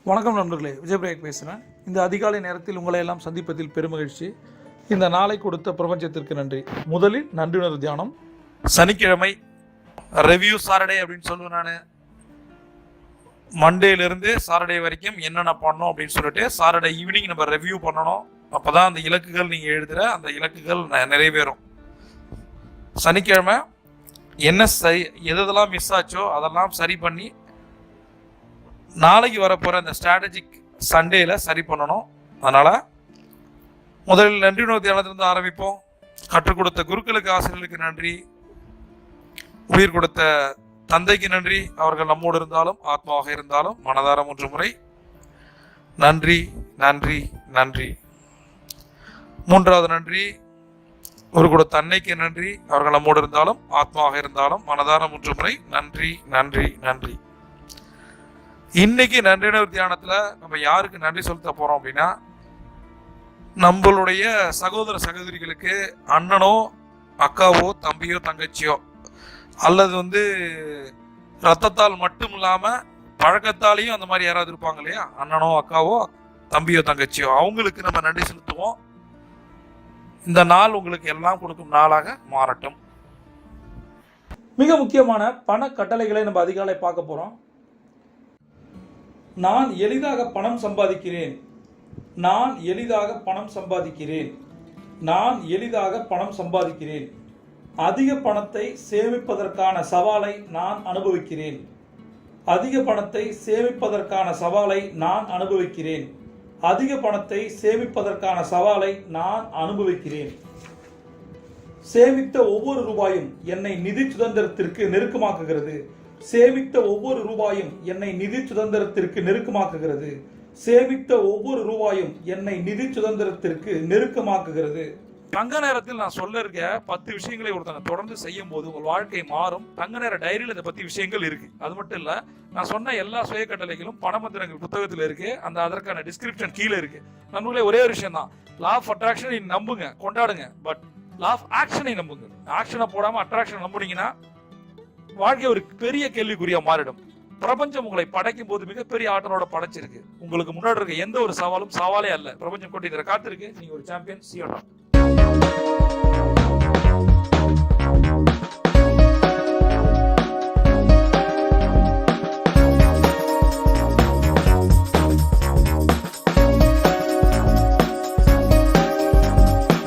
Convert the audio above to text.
வணக்கம் நண்பர்களே, விஜயபிரேக் பேசுகிறேன். இந்த அதிகாலை நேரத்தில் உங்களை எல்லாம் சந்திப்பதில் பெருமகிழ்ச்சி. இந்த நாளை கொடுத்த பிரபஞ்சத்திற்கு நன்றி. முதலில் நன்றியுணர்வு தியானம். சனிக்கிழமை ரெவ்யூ சாட்டர்டே அப்படின்னு சொல்லுவேன் நான். மண்டேலேருந்து சாட்டர்டே வரைக்கும் என்னென்ன பண்ணோம் அப்படின்னு சொல்லிட்டு சாட்டர்டே ஈவினிங் நம்ம ரெவ்யூ பண்ணணும். அப்போ தான் அந்த இலக்குகள் நீங்கள் எழுதுகிற அந்த இலக்குகள் நிறைவேறும். சனிக்கிழமை என்ன எதெல்லாம் மிஸ் ஆச்சோ அதெல்லாம் சரி பண்ணி நாளைக்கு வரப்போகிற அந்த ஸ்ட்ராட்டஜிக் சண்டேல சரி பண்ணணும். அதனால் முதலில் நன்றி உணர்வு தியானத்திலிருந்து ஆரம்பிப்போம். கற்றுக் கொடுத்த குருக்களுக்கு, ஆசிரியர்களுக்கு நன்றி. உயிர் கொடுத்த தந்தைக்கு நன்றி. அவர்கள் நம்மோடு இருந்தாலும் ஆத்மாவாக இருந்தாலும் மனதார 3 முறை நன்றி நன்றி நன்றி. 3வது நன்றி உயிர் கொடுத்த அன்னைக்கு நன்றி. அவர்கள் நம்மோடு இருந்தாலும் ஆத்மாவாக இருந்தாலும் மனதார 3 முறை நன்றி நன்றி நன்றி. இன்னைக்கு நன்றியுணர்வு தியானத்துல நம்ம யாருக்கு நன்றி செலுத்த போறோம் அப்படின்னா, நம்மளுடைய சகோதர சகோதரிகளுக்கு, அண்ணனோ அக்காவோ தம்பியோ தங்கச்சியோ, அல்லது ரத்தத்தால் மட்டும் இல்லாம பழக்கத்தாலையும் அந்த மாதிரி யாராவது இருப்பாங்க இல்லையா, அண்ணனோ அக்காவோ தம்பியோ தங்கச்சியோ, அவங்களுக்கு நம்ம நன்றி செலுத்துவோம். இந்த நாள் உங்களுக்கு எல்லாம் கொடுக்கும் நாளாக மாறட்டும். மிக முக்கியமான பண கட்டளைகளை நம்ம அதிகாலை பார்க்க போறோம். நான் எளிதாக பணம் சம்பாதிக்கிறேன். நான் எளிதாக பணம் சம்பாதிக்கிறேன். நான் எளிதாக பணம் சம்பாதிக்கிறேன். அதிக பணத்தை சேமிப்பதற்கான சவாலை நான் அனுபவிக்கிறேன். அதிக பணத்தை சேமிப்பதற்கான சவாலை நான் அனுபவிக்கிறேன். அதிக பணத்தை சேமிப்பதற்கான சவாலை நான் அனுபவிக்கிறேன். சேமித்த ஒவ்வொரு ரூபாயும் என்னை நிதி சுதந்திரத்திற்கு நெருக்கமாக்குகிறது. சேமித்த ஒவ்வொரு ரூபாயும் என்னை நிதி சுதந்திரத்திற்கு நெருக்கமாக்குகிறது. சேமித்த ஒவ்வொரு ரூபாயும் என்னை நிதி சுதந்திரத்திற்கு நெருக்கமாக்குகிறது. தங்க நேரத்தில் நான் சொல்ல இருக்க 10 விஷயங்களை ஒருத்தனை தொடர்ந்து செய்யும் போது உங்கள் வாழ்க்கை மாறும். தங்க நேர டைரியில் இந்த 10 விஷயங்கள் இருக்கு. அது மட்டும் இல்ல, நான் சொன்ன எல்லா சுய கட்டளைகளும் பணமந்திரங்கள் புத்தகத்தில் இருக்கு. அதற்கான டிஸ்கிரிப்ஷன் கீழே இருக்கு. நம்மளே ஒரே ஒரு விஷயம் தான், லா ஆஃப் அட்ராக்ஷன் நம்புங்க, கொண்டாடுங்க. பட் லா ஆஃப் ஆக்ஷனை நம்புங்க. ஆக்ஷனை போடாம அட்ராக்ஷன் நம்புனீங்கன்னா வாழ்க்கை ஒரு பெரிய கேள்விக்குறியா மாறிடும். பிரபஞ்சம் உங்களை படைக்கும் போது மிகப்பெரிய ஆற்றலோட படைச்சிருக்கு. உங்களுக்கு முன்னாடி இருக்க எந்த ஒரு சவாலும் சவாலே அல்ல. பிரபஞ்சம் கொண்டு காத்திருக்கு. நீங்க ஒரு சாம்பியன்.